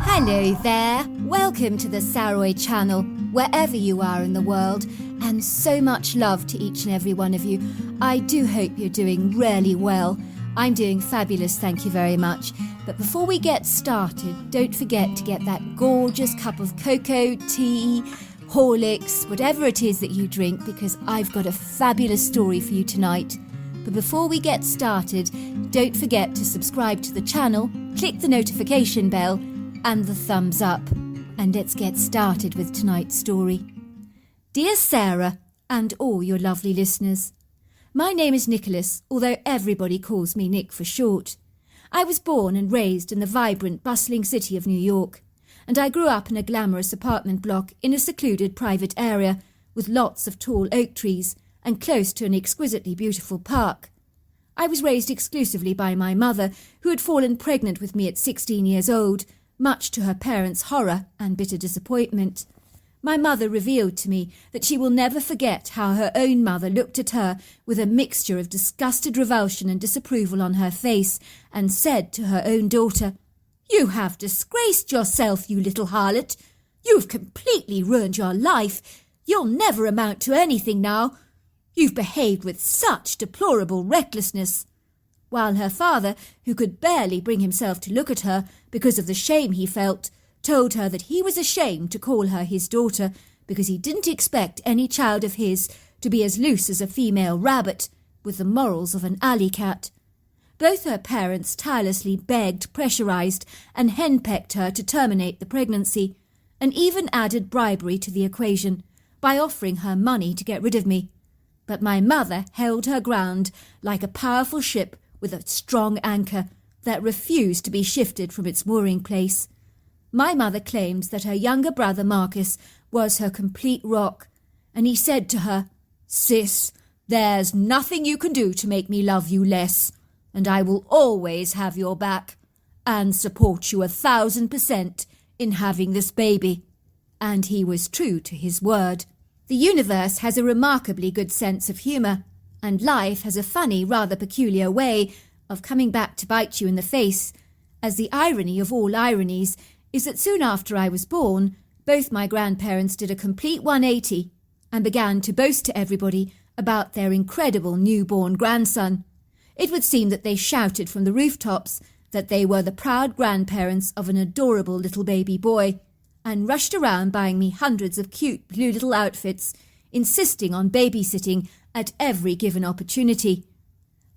Hello there, welcome to the Saroy channel, wherever you are in the world, and so much love to each and every one of you. I do hope you're doing really well. I'm doing fabulous, thank you very much. But before we get started, don't forget to get that gorgeous cup of cocoa, tea, Horlicks, whatever it is that you drink, because I've got a fabulous story for you tonight. But before we get started, don't forget to subscribe to the channel, click the notification bell, and the thumbs up. And let's get started with tonight's story. Dear Sarah, and all your lovely listeners, my name is Nicholas, although everybody calls me Nick for short. I was born and raised in the vibrant, bustling city of New York, and I grew up in a glamorous apartment block in a secluded private area with lots of tall oak trees and close to an exquisitely beautiful park. I was raised exclusively by my mother, who had fallen pregnant with me at 16 years old, much to her parents' horror and bitter disappointment. My mother revealed to me that she will never forget how her own mother looked at her with a mixture of disgusted revulsion and disapproval on her face, and said to her own daughter, "You have disgraced yourself, you little harlot. You've completely ruined your life. You'll never amount to anything now. You've behaved with such deplorable recklessness." While her father, who could barely bring himself to look at her because of the shame he felt, told her that he was ashamed to call her his daughter because he didn't expect any child of his to be as loose as a female rabbit, with the morals of an alley cat. Both her parents tirelessly begged, pressurized, and henpecked her to terminate the pregnancy, and even added bribery to the equation by offering her money to get rid of me. But my mother held her ground like a powerful ship with a strong anchor that refused to be shifted from its mooring place. My mother claims that her younger brother Marcus was her complete rock, and he said to her, "Sis, there's nothing you can do to make me love you less, and I will always have your back and support you 1,000% in having this baby." And he was true to his word. The universe has a remarkably good sense of humour, and life has a funny, rather peculiar way of coming back to bite you in the face, as the irony of all ironies is that soon after I was born, both my grandparents did a complete 180 and began to boast to everybody about their incredible newborn grandson. It would seem that they shouted from the rooftops that they were the proud grandparents of an adorable little baby boy, and rushed around buying me hundreds of cute blue little outfits, insisting on babysitting at every given opportunity.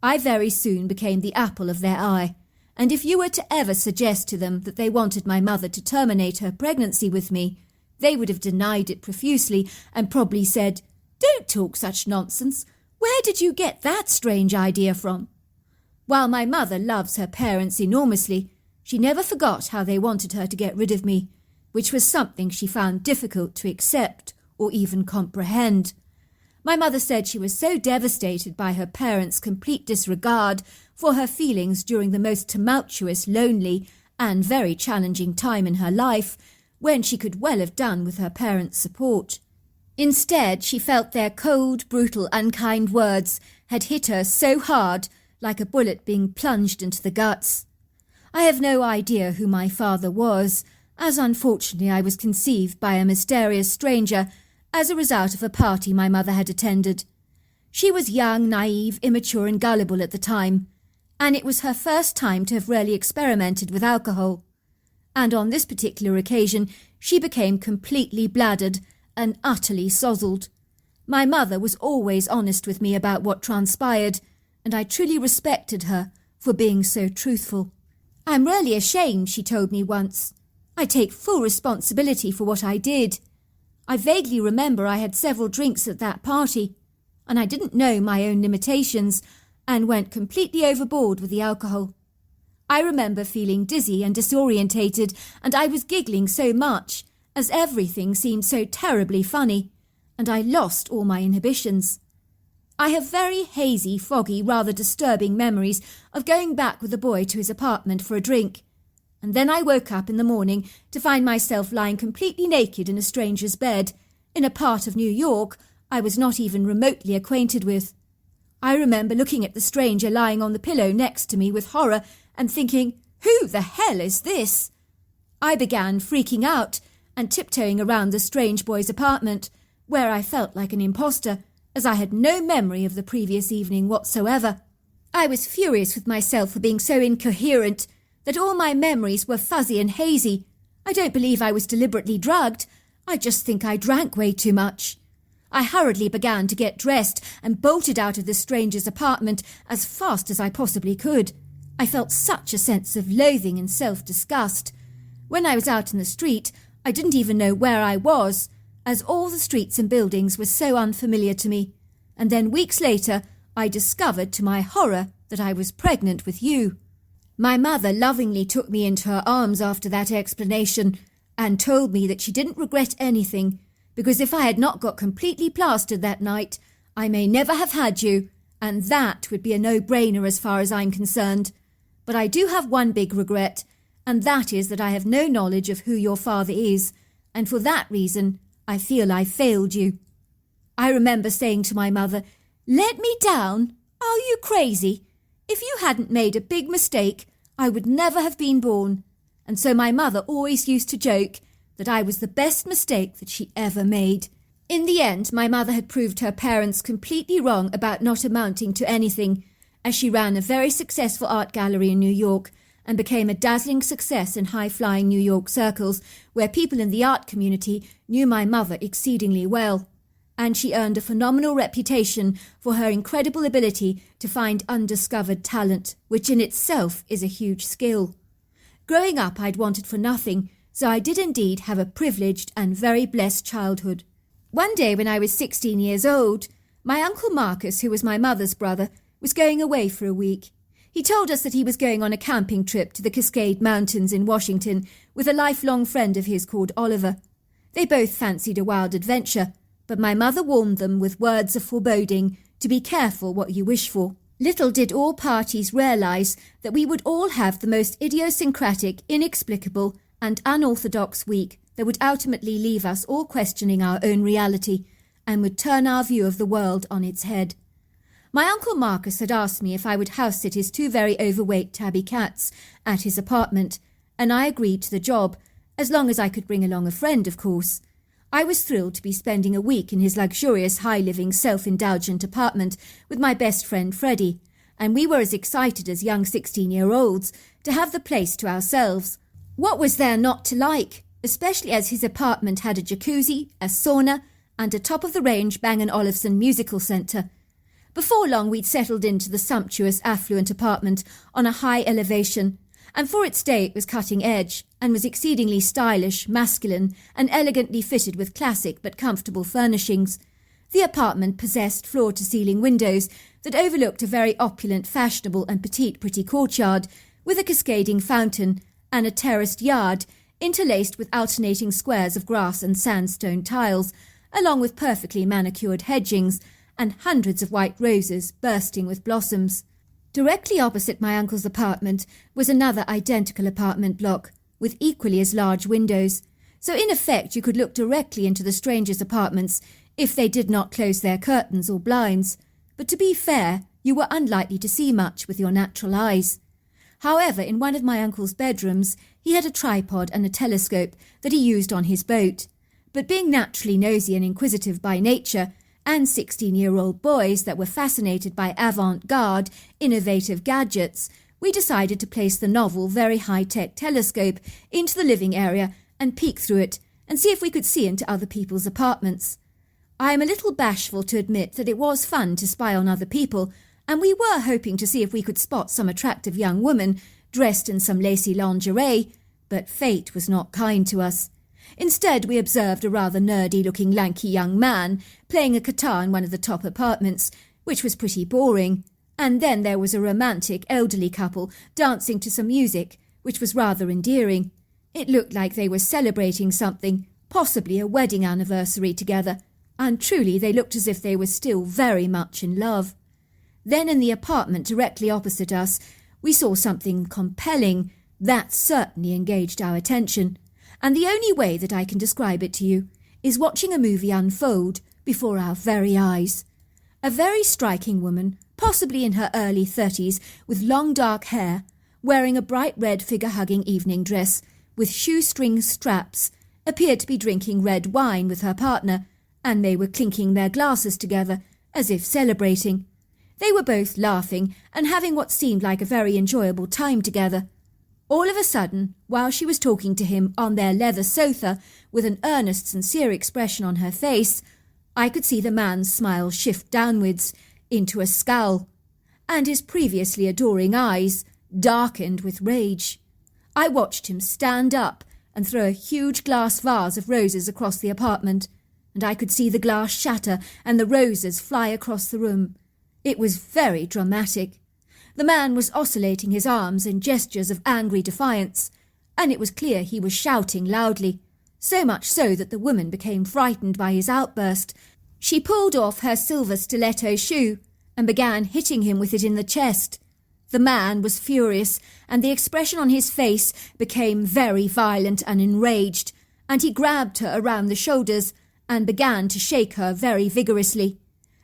I very soon became the apple of their eye, and if you were to ever suggest to them that they wanted my mother to terminate her pregnancy with me, they would have denied it profusely and probably said, "Don't talk such nonsense. Where did you get that strange idea from?" While my mother loves her parents enormously, she never forgot how they wanted her to get rid of me, which was something she found difficult to accept or even comprehend. My mother said she was so devastated by her parents' complete disregard for her feelings during the most tumultuous, lonely, and very challenging time in her life, when she could well have done with her parents' support. Instead, she felt their cold, brutal, unkind words had hit her so hard, like a bullet being plunged into the guts. I have no idea who my father was, as unfortunately I was conceived by a mysterious stranger as a result of a party my mother had attended. She was young, naive, immature and gullible at the time, and it was her first time to have really experimented with alcohol. And on this particular occasion she became completely bladdered and utterly sozzled. My mother was always honest with me about what transpired, and I truly respected her for being so truthful. "I'm really ashamed," she told me once. "I take full responsibility for what I did. I vaguely remember I had several drinks at that party, and I didn't know my own limitations and went completely overboard with the alcohol. I remember feeling dizzy and disorientated, and I was giggling so much, as everything seemed so terribly funny, and I lost all my inhibitions. I have very hazy, foggy, rather disturbing memories of going back with the boy to his apartment for a drink, and then I woke up in the morning to find myself lying completely naked in a stranger's bed, in a part of New York I was not even remotely acquainted with. I remember looking at the stranger lying on the pillow next to me with horror and thinking, Who the hell is this? I began freaking out and tiptoeing around the strange boy's apartment, where I felt like an imposter, as I had no memory of the previous evening whatsoever. I was furious with myself for being so incoherent that all my memories were fuzzy and hazy. I don't believe I was deliberately drugged. I just think I drank way too much. I hurriedly began to get dressed and bolted out of the stranger's apartment as fast as I possibly could. I felt such a sense of loathing and self-disgust. When I was out in the street, I didn't even know where I was, as all the streets and buildings were so unfamiliar to me. And then weeks later, I discovered to my horror that I was pregnant with you. My mother lovingly took me into her arms after that explanation and told me that she didn't regret anything, because if I had not got completely plastered that night, I may never have had you, and that would be a no-brainer as far as I'm concerned. But I do have one big regret, and that is that I have no knowledge of who your father is, and for that reason, I feel I failed you. I remember saying to my mother, "Let me down? Are you crazy? If you hadn't made a big mistake, I would never have been born." And so my mother always used to joke that I was the best mistake that she ever made. In the end, my mother had proved her parents completely wrong about not amounting to anything, as she ran a very successful art gallery in New York and became a dazzling success in high-flying New York circles, where people in the art community knew my mother exceedingly well. And she earned a phenomenal reputation for her incredible ability to find undiscovered talent, which in itself is a huge skill. Growing up, I'd wanted for nothing, so I did indeed have a privileged and very blessed childhood. One day when I was 16 years old, my Uncle Marcus, who was my mother's brother, was going away for a week. He told us that he was going on a camping trip to the Cascade Mountains in Washington with a lifelong friend of his called Oliver. They both fancied a wild adventure, but my mother warned them with words of foreboding to be careful what you wish for. Little did all parties realise that we would all have the most idiosyncratic, inexplicable and unorthodox week that would ultimately leave us all questioning our own reality and would turn our view of the world on its head. My Uncle Marcus had asked me if I would house-sit his two very overweight tabby cats at his apartment, and I agreed to the job, as long as I could bring along a friend, of course. I was thrilled to be spending a week in his luxurious, high-living, self-indulgent apartment with my best friend Freddie, and we were as excited as young 16-year-olds to have the place to ourselves. What was there not to like, especially as his apartment had a jacuzzi, a sauna, and a top-of-the-range Bang & Olufsen musical centre. Before long we'd settled into the sumptuous, affluent apartment on a high elevation, and for its day it was cutting edge, and was exceedingly stylish, masculine, and elegantly fitted with classic but comfortable furnishings. The apartment possessed floor-to-ceiling windows that overlooked a very opulent, fashionable and petite pretty courtyard, with a cascading fountain, and a terraced yard, interlaced with alternating squares of grass and sandstone tiles, along with perfectly manicured hedgings, and hundreds of white roses bursting with blossoms. Directly opposite my uncle's apartment was another identical apartment block, with equally as large windows, so in effect you could look directly into the strangers' apartments if they did not close their curtains or blinds, but to be fair, you were unlikely to see much with your natural eyes. However, in one of my uncle's bedrooms, he had a tripod and a telescope that he used on his boat, but being naturally nosy and inquisitive by nature, and 16-year-old boys that were fascinated by avant-garde, innovative gadgets, we decided to place the novel, very high-tech telescope into the living area and peek through it and see if we could see into other people's apartments. I am a little bashful to admit that it was fun to spy on other people, and we were hoping to see if we could spot some attractive young woman dressed in some lacy lingerie, but fate was not kind to us. Instead, we observed a rather nerdy-looking lanky young man playing a guitar in one of the top apartments, which was pretty boring. And then there was a romantic elderly couple dancing to some music, which was rather endearing. It looked like they were celebrating something, possibly a wedding anniversary together, and truly they looked as if they were still very much in love. Then in the apartment directly opposite us, we saw something compelling that certainly engaged our attention. And the only way that I can describe it to you is watching a movie unfold before our very eyes. A very striking woman, possibly in her early 30s, with long dark hair, wearing a bright red figure-hugging evening dress with shoestring straps, appeared to be drinking red wine with her partner, and they were clinking their glasses together as if celebrating. They were both laughing and having what seemed like a very enjoyable time together. All of a sudden, while she was talking to him on their leather sofa with an earnest, sincere expression on her face, I could see the man's smile shift downwards into a scowl, and his previously adoring eyes darkened with rage. I watched him stand up and throw a huge glass vase of roses across the apartment, and I could see the glass shatter and the roses fly across the room. It was very dramatic. The man was oscillating his arms in gestures of angry defiance, and it was clear he was shouting loudly, so much so that the woman became frightened by his outburst. She pulled off her silver stiletto shoe and began hitting him with it in the chest. The man was furious, and the expression on his face became very violent and enraged, and he grabbed her around the shoulders and began to shake her very vigorously.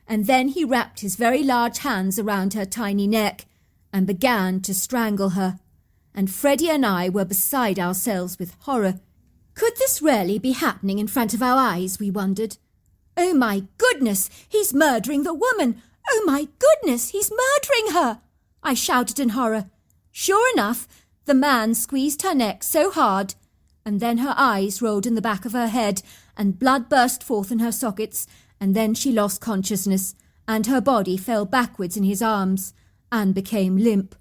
And then he wrapped his very large hands around her tiny neck and began to strangle her. And Freddie and I were beside ourselves with horror. Could this really be happening in front of our eyes, we wondered. Oh my goodness, he's murdering the woman! Oh my goodness, he's murdering her! I shouted in horror. Sure enough, the man squeezed her neck so hard, and then her eyes rolled in the back of her head, and blood burst forth in her sockets, and then she lost consciousness, and her body fell backwards in his arms, and became limp.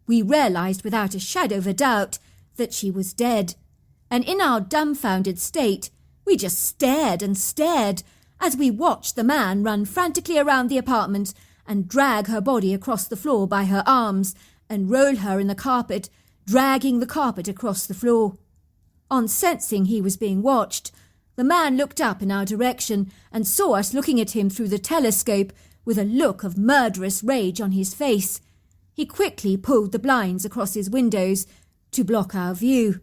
We realized without a shadow of a doubt that she was dead, and in our dumbfounded state, we just stared and stared as we watched the man run frantically around the apartment and drag her body across the floor by her arms and roll her in the carpet, dragging the carpet across the floor. On sensing he was being watched, the man looked up in our direction and saw us looking at him through the telescope with a look of murderous rage on his face. He quickly pulled the blinds across his windows to block our view.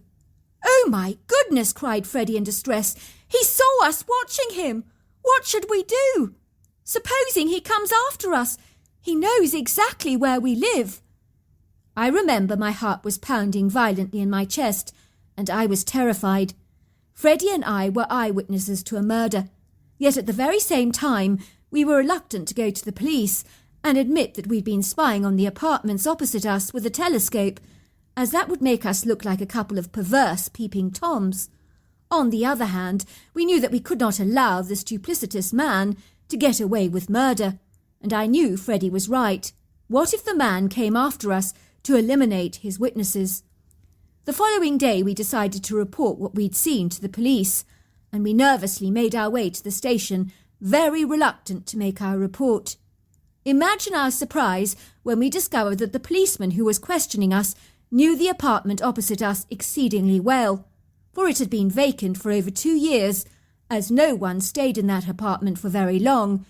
"Oh my goodness!" cried Freddie in distress. "He saw us watching him! What should we do? Supposing he comes after us? He knows exactly where we live." I remember my heart was pounding violently in my chest, and I was terrified. Freddie and I were eyewitnesses to a murder, yet at the very same time we were reluctant to go to the police and admit that we'd been spying on the apartments opposite us with a telescope, as that would make us look like a couple of perverse peeping Toms. On the other hand, we knew that we could not allow this duplicitous man to get away with murder, and I knew Freddie was right. What if the man came after us to eliminate his witnesses? The following day we decided to report what we'd seen to the police, and we nervously made our way to the station, very reluctant to make our report. Imagine our surprise when we discovered that the policeman who was questioning us knew the apartment opposite us exceedingly well, for it had been vacant for over 2 years, as no one stayed in that apartment for very long,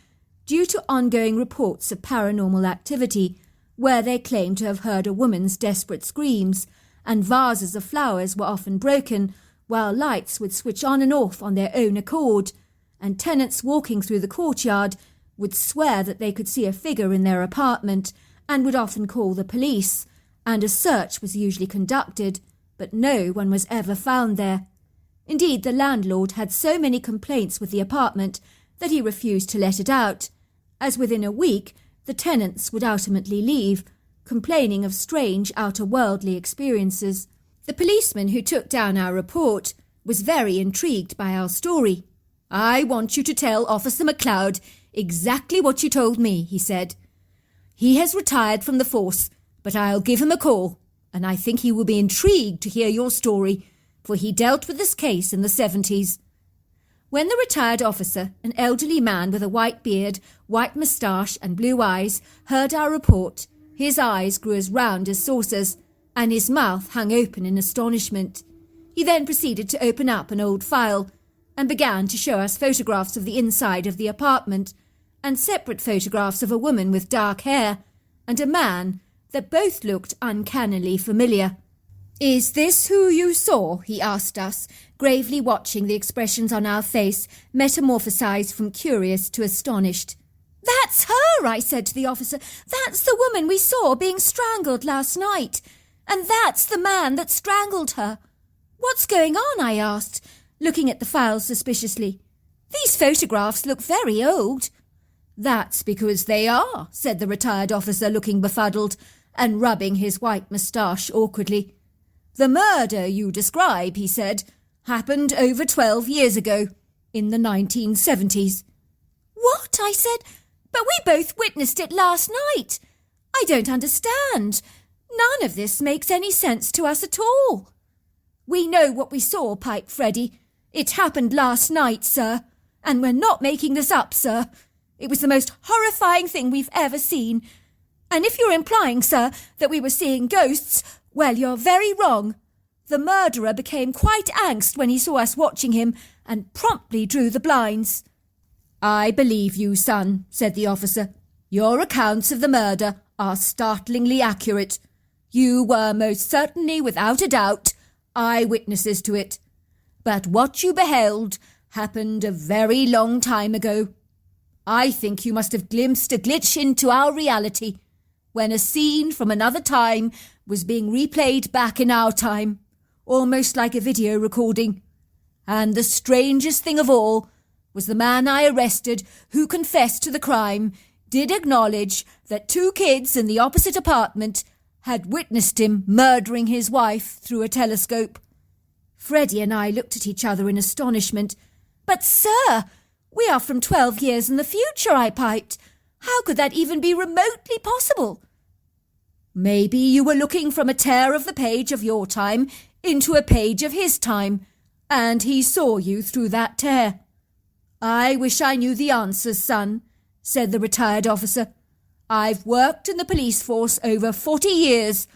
due to ongoing reports of paranormal activity, where they claimed to have heard a woman's desperate screams, and vases of flowers were often broken, while lights would switch on and off on their own accord, and tenants walking through the courtyard would swear that they could see a figure in their apartment, and would often call the police, and a search was usually conducted, but no one was ever found there. Indeed, the landlord had so many complaints with the apartment that he refused to let it out, as within a week the tenants would ultimately leave, complaining of strange outer-worldly experiences. The policeman who took down our report was very intrigued by our story. "I want you to tell Officer McLeod exactly what you told me," he said. "He has retired from the force, but I'll give him a call, and I think he will be intrigued to hear your story, for he dealt with this case in the 70s. When the retired officer, an elderly man with a white beard, white moustache and blue eyes, heard our report, his eyes grew as round as saucers, and his mouth hung open in astonishment. He then proceeded to open up an old file, and began to show us photographs of the inside of the apartment, and separate photographs of a woman with dark hair, and a man that both looked uncannily familiar. "Is this who you saw?" he asked us, gravely watching the expressions on our face metamorphosized from curious to astonished. "That's her," I said to the officer. "That's the woman we saw being strangled last night. And that's the man that strangled her. What's going on? I asked, looking at the files suspiciously. These photographs look very old. That's because they are, said the retired officer, looking befuddled and rubbing his white moustache awkwardly. The murder you describe, he said, happened over 12 years ago, in the 1970s. What? I said. But we both witnessed it last night. I don't understand. None of this makes any sense to us at all. We know what we saw, piped Freddie. It happened last night, sir. And we're not making this up, sir. It was the most horrifying thing we've ever seen. And if you're implying, sir, that we were seeing ghosts, well, you're very wrong. The murderer became quite angst when he saw us watching him and promptly drew the blinds. I believe you, son, said the officer. Your accounts of the murder are startlingly accurate. You were most certainly, without a doubt, eyewitnesses to it. But what you beheld happened a very long time ago. I think you must have glimpsed a glitch into our reality, when a scene from another time was being replayed back in our time, almost like a video recording. And the strangest thing of all was the man I arrested who confessed to the crime did acknowledge that 2 kids in the opposite apartment had witnessed him murdering his wife through a telescope. Freddie and I looked at each other in astonishment. But, sir, we are from 12 years in the future, I piped. How could that even be remotely possible? Maybe you were looking from a tear of the page of your time into a page of his time, and he saw you through that tear. I wish I knew the answers, son, said the retired officer. I've worked in the police force over 40 years,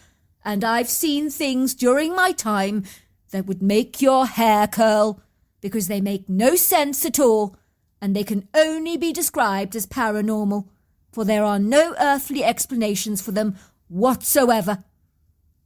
and I've seen things during my time that would make your hair curl, because they make no sense at all, and they can only be described as paranormal, for there are no earthly explanations for them whatsoever.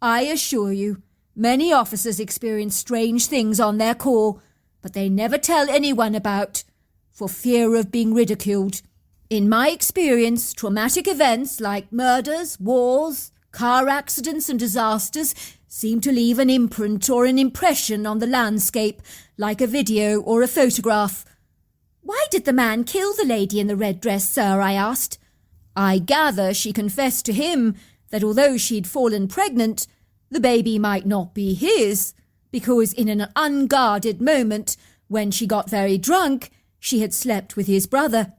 I assure you, many officers experience strange things on their call, but they never tell anyone about, for fear of being ridiculed. In my experience, traumatic events like murders, wars, car accidents and disasters seem to leave an imprint or an impression on the landscape, like a video or a photograph. Why did the man kill the lady in the red dress, sir? I asked. I gather she confessed to him that although she'd fallen pregnant, the baby might not be his, because in an unguarded moment, when she got very drunk, she had slept with his brother.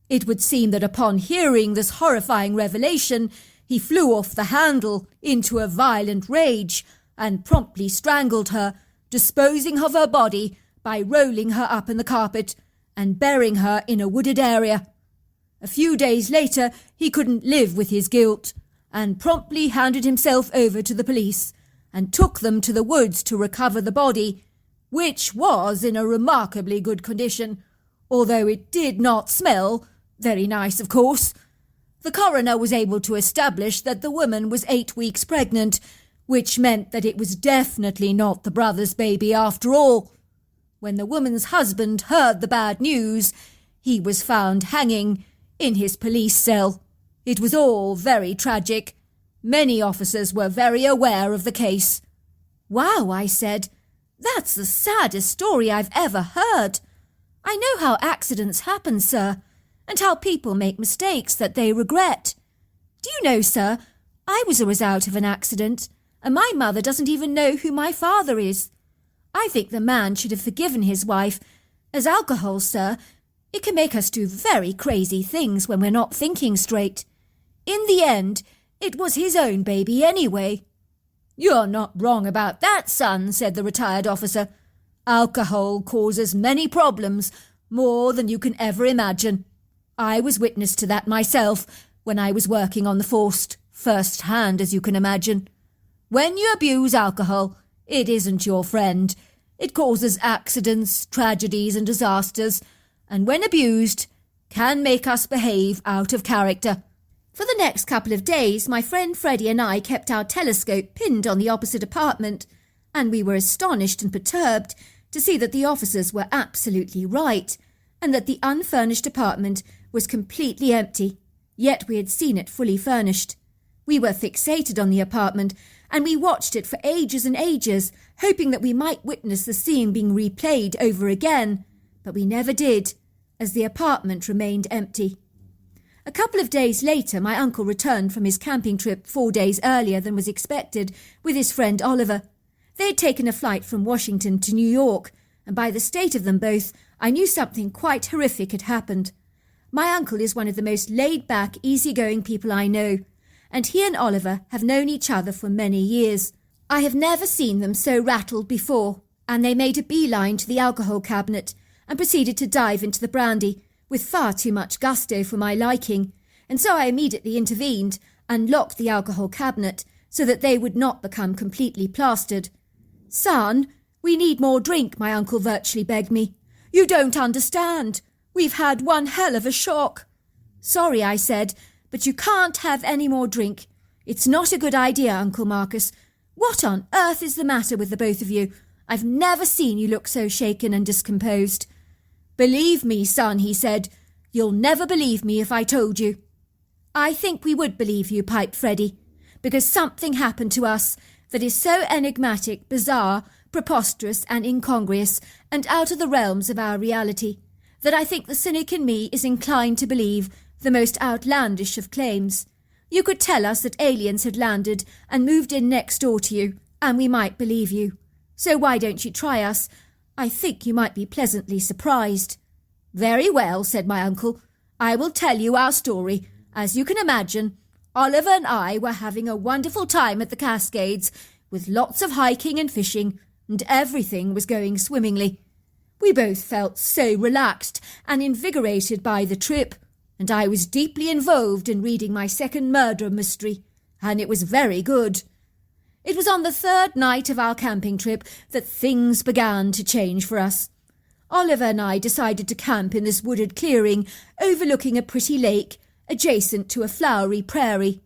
It would seem that upon hearing this horrifying revelation, he flew off the handle into a violent rage and promptly strangled her, disposing of her body by rolling her up in the carpet and burying her in a wooded area. A few days later, he couldn't live with his guilt and promptly handed himself over to the police and took them to the woods to recover the body, which was in a remarkably good condition, although it did not smell very nice, of course. The coroner was able to establish that the woman was 8 weeks pregnant, which meant that it was definitely not the brother's baby after all. When the woman's husband heard the bad news, he was found hanging in his police cell. It was all very tragic. Many officers were very aware of the case. Wow, I said. That's the saddest story I've ever heard. I know how accidents happen, sir, and how people make mistakes that they regret. Do you know, sir, I was a result of an accident, and my mother doesn't even know who my father is. I think the man should have forgiven his wife. As alcohol, sir, it can make us do very crazy things when we're not thinking straight. In the end, it was his own baby anyway. You're not wrong about that, son, said the retired officer. Alcohol causes many problems, more than you can ever imagine. I was witness to that myself when I was working on the force, first hand, as you can imagine. When you abuse alcohol, it isn't your friend. It causes accidents, tragedies and disasters, and when abused, can make us behave out of character. For the next couple of days, my friend Freddie and I kept our telescope pinned on the opposite apartment, and we were astonished and perturbed to see that the officers were absolutely right, and that the unfurnished apartment was completely empty, yet we had seen it fully furnished. We were fixated on the apartment, and we watched it for ages and ages, hoping that we might witness the scene being replayed over again, but we never did, as the apartment remained empty. A couple of days later, my uncle returned from his camping trip 4 days earlier than was expected with his friend Oliver. They had taken a flight from Washington to New York, and by the state of them both, I knew something quite horrific had happened. My uncle is one of the most laid-back, easy-going people I know, and he and Oliver have known each other for many years. I have never seen them so rattled before, and they made a beeline to the alcohol cabinet and proceeded to dive into the brandy, with far too much gusto for my liking, and so I immediately intervened and locked the alcohol cabinet so that they would not become completely plastered. "Son, we need more drink," my uncle virtually begged me. "You don't understand. We've had one hell of a shock." "Sorry," I said, "but you can't have any more drink. It's not a good idea, Uncle Marcus. What on earth is the matter with the both of you? I've never seen you look so shaken and discomposed." "Believe me, son," he said. "You'll never believe me if I told you." "I think we would believe you," piped Freddie, "because something happened to us that is so enigmatic, bizarre, preposterous and incongruous, and out of the realms of our reality, that I think the cynic in me is inclined to believe the most outlandish of claims. You could tell us that aliens had landed and moved in next door to you, and we might believe you. So why don't you try us? I think you might be pleasantly surprised." "Very well," said my uncle. "I will tell you our story. As you can imagine, Oliver and I were having a wonderful time at the Cascades, with lots of hiking and fishing, and everything was going swimmingly. We both felt so relaxed and invigorated by the trip, and I was deeply involved in reading my second murder mystery, and it was very good. It was on the third night of our camping trip that things began to change for us. Oliver and I decided to camp in this wooded clearing overlooking a pretty lake adjacent to a flowery prairie.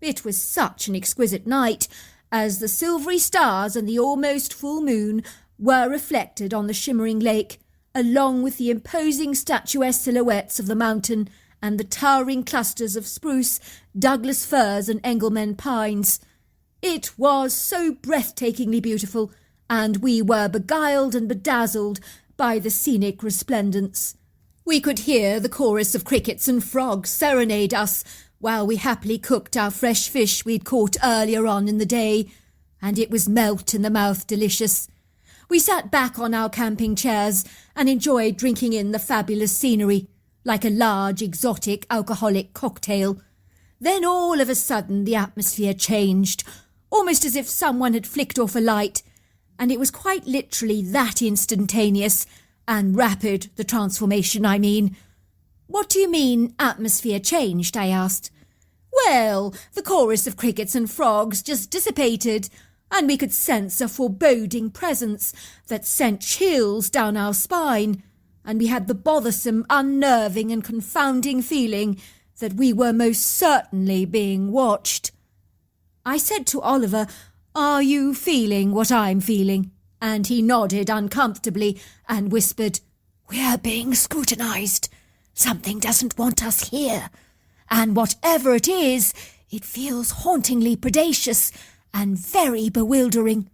It was such an exquisite night, as the silvery stars and the almost full moon were reflected on the shimmering lake, along with the imposing statuesque silhouettes of the mountain and the towering clusters of spruce, Douglas firs and Engelmann pines. It was so breathtakingly beautiful, and we were beguiled and bedazzled by the scenic resplendence. We could hear the chorus of crickets and frogs serenade us while we happily cooked our fresh fish we'd caught earlier on in the day, and it was melt-in-the-mouth delicious. We sat back on our camping chairs and enjoyed drinking in the fabulous scenery, like a large, exotic, alcoholic cocktail. Then all of a sudden the atmosphere changed, almost as if someone had flicked off a light, and it was quite literally that instantaneous and rapid, the transformation, I mean. "What do you mean, atmosphere changed?" I asked. "Well, the chorus of crickets and frogs just dissipated, and we could sense a foreboding presence that sent chills down our spine, and we had the bothersome, unnerving and confounding feeling that we were most certainly being watched." I said to Oliver, "Are you feeling what I'm feeling?" And he nodded uncomfortably and whispered, "We're being scrutinized. Something doesn't want us here. And whatever it is, it feels hauntingly predacious and very bewildering."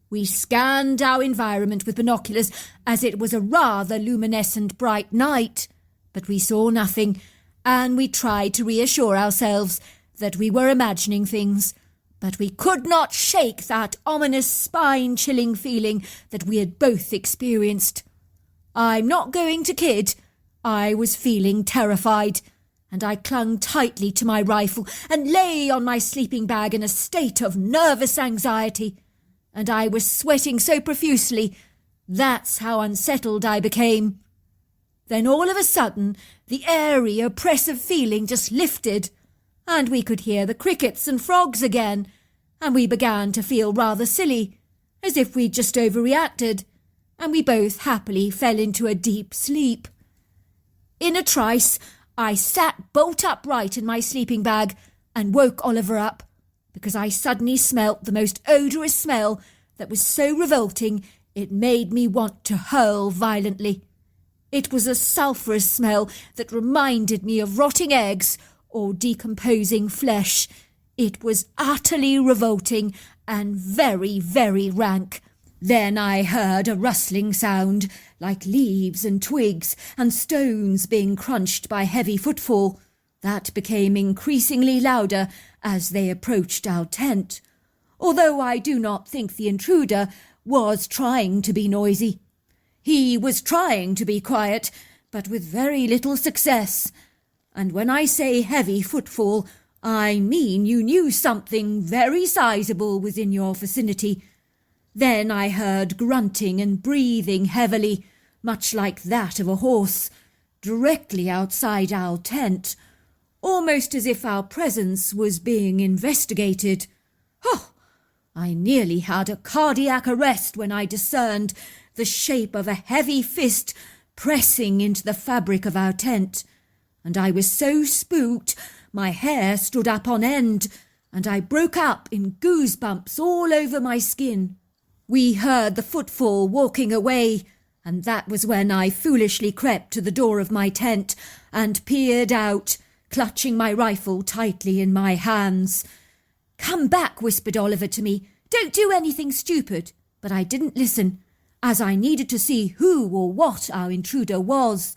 We scanned our environment with binoculars, as it was a rather luminescent bright night, but we saw nothing, and we tried to reassure ourselves that we were imagining things, but we could not shake that ominous spine-chilling feeling that we had both experienced. I'm not going to kid. I was feeling terrified, and I clung tightly to my rifle and lay on my sleeping bag in a state of nervous anxiety, and I was sweating so profusely. That's how unsettled I became. Then all of a sudden, the airy, oppressive feeling just lifted, and we could hear the crickets and frogs again, and we began to feel rather silly, as if we'd just overreacted, and we both happily fell into a deep sleep. In a trice, I sat bolt upright in my sleeping bag and woke Oliver up, because I suddenly smelt the most odorous smell that was so revolting it made me want to hurl violently. It was a sulphurous smell that reminded me of rotting eggs or decomposing flesh. It was utterly revolting and very, very rank. Then I heard a rustling sound, like leaves and twigs and stones being crunched by heavy footfall. That became increasingly louder as they approached our tent, although I do not think the intruder was trying to be noisy. He was trying to be quiet, but with very little success. And when I say heavy footfall, I mean you knew something very sizable was in your vicinity. Then I heard grunting and breathing heavily, much like that of a horse, directly outside our tent, almost as if our presence was being investigated. Oh, I nearly had a cardiac arrest when I discerned the shape of a heavy fist pressing into the fabric of our tent, and I was so spooked my hair stood up on end, and I broke up in goosebumps all over my skin. We heard the footfall walking away, and that was when I foolishly crept to the door of my tent and peered out, clutching my rifle tightly in my hands. "Come back," whispered Oliver to me. "Don't do anything stupid." But I didn't listen, as I needed to see who or what our intruder was.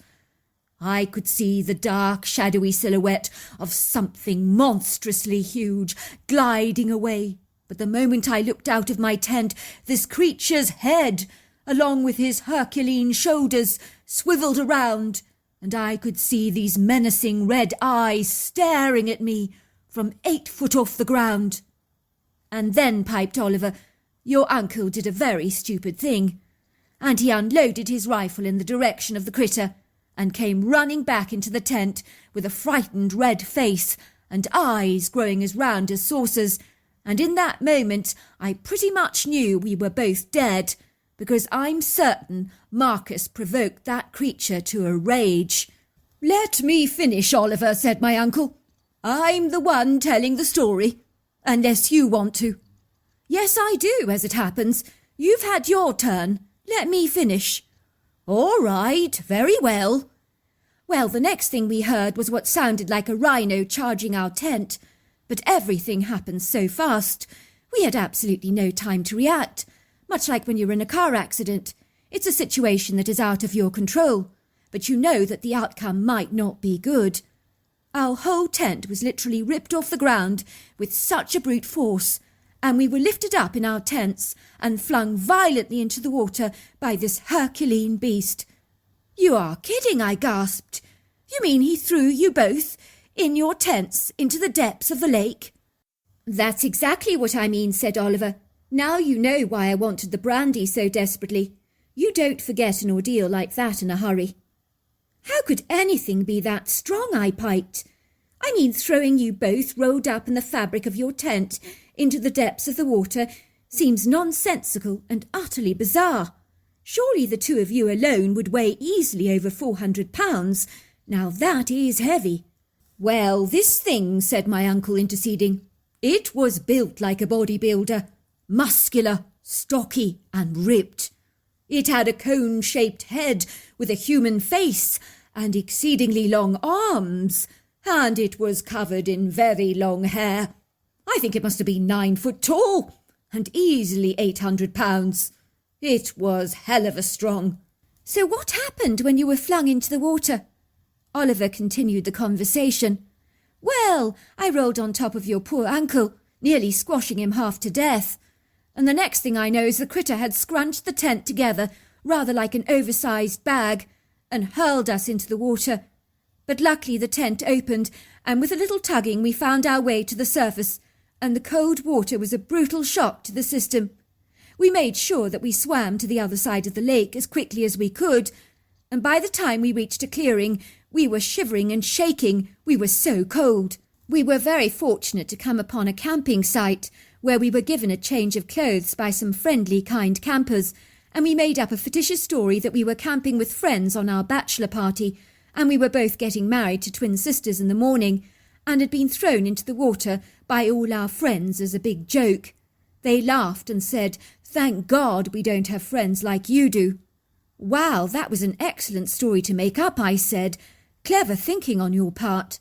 I could see the dark, shadowy silhouette of something monstrously huge gliding away. But the moment I looked out of my tent, this creature's head, along with his Herculean shoulders, swiveled around, and I could see these menacing red eyes staring at me from 8 foot off the ground. And then, piped Oliver, your uncle did a very stupid thing, and he unloaded his rifle in the direction of the critter, and came running back into the tent with a frightened red face and eyes growing as round as saucers, and in that moment I pretty much knew we were both dead, because I'm certain Marcus provoked that creature to a rage. "Let me finish, Oliver," said my uncle. "I'm the one telling the story, unless you want to." "Yes, I do, as it happens. You've had your turn. Let me finish." "All right, very well." Well, the next thing we heard was what sounded like a rhino charging our tent, but everything happened so fast. We had absolutely no time to react, much like when you're in a car accident. It's a situation that is out of your control, but you know that the outcome might not be good. Our whole tent was literally ripped off the ground with such a brute force, and we were lifted up in our tents and flung violently into the water by this Herculean beast. "You are kidding," I gasped. "You mean he threw you both, in your tents, into the depths of the lake?" "That's exactly what I mean," said Oliver. "Now you know why I wanted the brandy so desperately. You don't forget an ordeal like that in a hurry." "How could anything be that strong?" I piped. "I mean, throwing you both rolled up in the fabric of your tent into the depths of the water seems nonsensical and utterly bizarre. Surely the two of you alone would weigh easily over 400 pounds. Now that is heavy." "Well, this thing," said my uncle, interceding, "it was built like a bodybuilder, muscular, stocky and ripped. It had a cone-shaped head with a human face and exceedingly long arms, and it was covered in very long hair. I think it must have been 9 foot tall and easily 800 pounds. It was hell of a strong." "So what happened when you were flung into the water?" Oliver continued the conversation. "Well, I rolled on top of your poor uncle, nearly squashing him half to death. And the next thing I know is the critter had scrunched the tent together, rather like an oversized bag, and hurled us into the water. But luckily the tent opened, and with a little tugging we found our way to the surface, and the cold water was a brutal shock to the system. We made sure that we swam to the other side of the lake as quickly as we could, and by the time we reached a clearing, we were shivering and shaking. We were so cold. We were very fortunate to come upon a camping site where we were given a change of clothes by some friendly, kind campers, and we made up a fictitious story that we were camping with friends on our bachelor party, and we were both getting married to twin sisters in the morning, and had been thrown into the water by all our friends as a big joke. They laughed and said, 'Thank God we don't have friends like you do.'" "Wow, that was an excellent story to make up," I said. "Clever thinking on your part."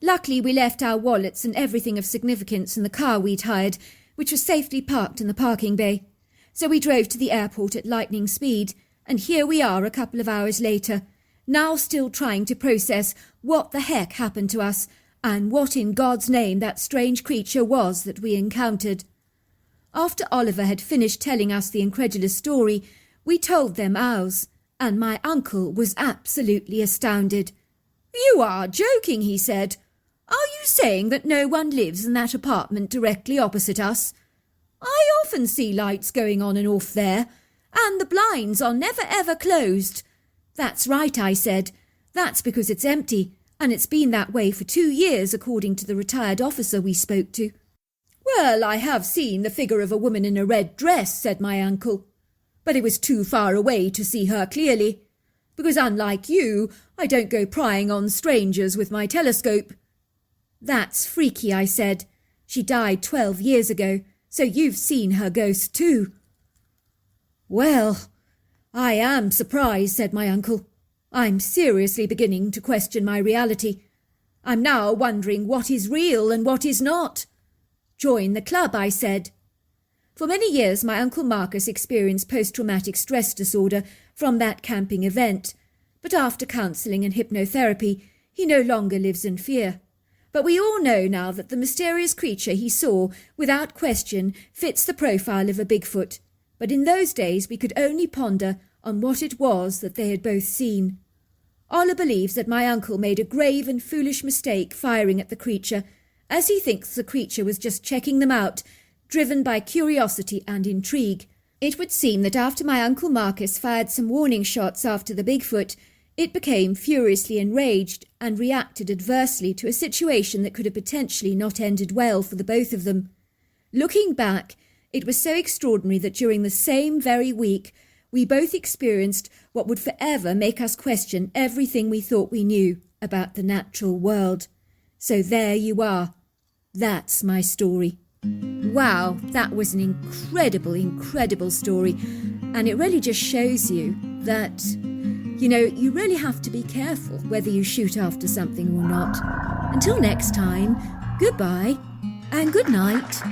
Luckily, we left our wallets and everything of significance in the car we'd hired, which was safely parked in the parking bay. So we drove to the airport at lightning speed, and here we are a couple of hours later, now still trying to process what the heck happened to us, and what in God's name that strange creature was that we encountered. After Oliver had finished telling us the incredulous story, we told them ours, and my uncle was absolutely astounded. "You are joking," he said. "Are you saying that no one lives in that apartment directly opposite us? I often see lights going on and off there, and the blinds are never ever closed." "That's right," I said. "That's because it's empty, and it's been that way for 2 years, according to the retired officer we spoke to." "Well, I have seen the figure of a woman in a red dress," said my uncle, "but it was too far away to see her clearly, because unlike you, I don't go prying on strangers with my telescope." "That's freaky," I said. "She died 12 years ago, so you've seen her ghost too." "Well, I am surprised," said my uncle. "I'm seriously beginning to question my reality. I'm now wondering what is real and what is not." "Join the club," I said. For many years my Uncle Marcus experienced post-traumatic stress disorder from that camping event, but after counselling and hypnotherapy, he no longer lives in fear. But we all know now that the mysterious creature he saw, without question, fits the profile of a Bigfoot. But in those days we could only ponder on what it was that they had both seen. Ola believes that my uncle made a grave and foolish mistake firing at the creature, as he thinks the creature was just checking them out, driven by curiosity and intrigue. It would seem that after my Uncle Marcus fired some warning shots after the Bigfoot, it became furiously enraged and reacted adversely to a situation that could have potentially not ended well for the both of them. Looking back, it was so extraordinary that during the same very week, we both experienced what would forever make us question everything we thought we knew about the natural world. So there you are. That's my story. Wow, that was an incredible story. And it really just shows you that, you really have to be careful whether you shoot after something or not. Until next time, goodbye and good night.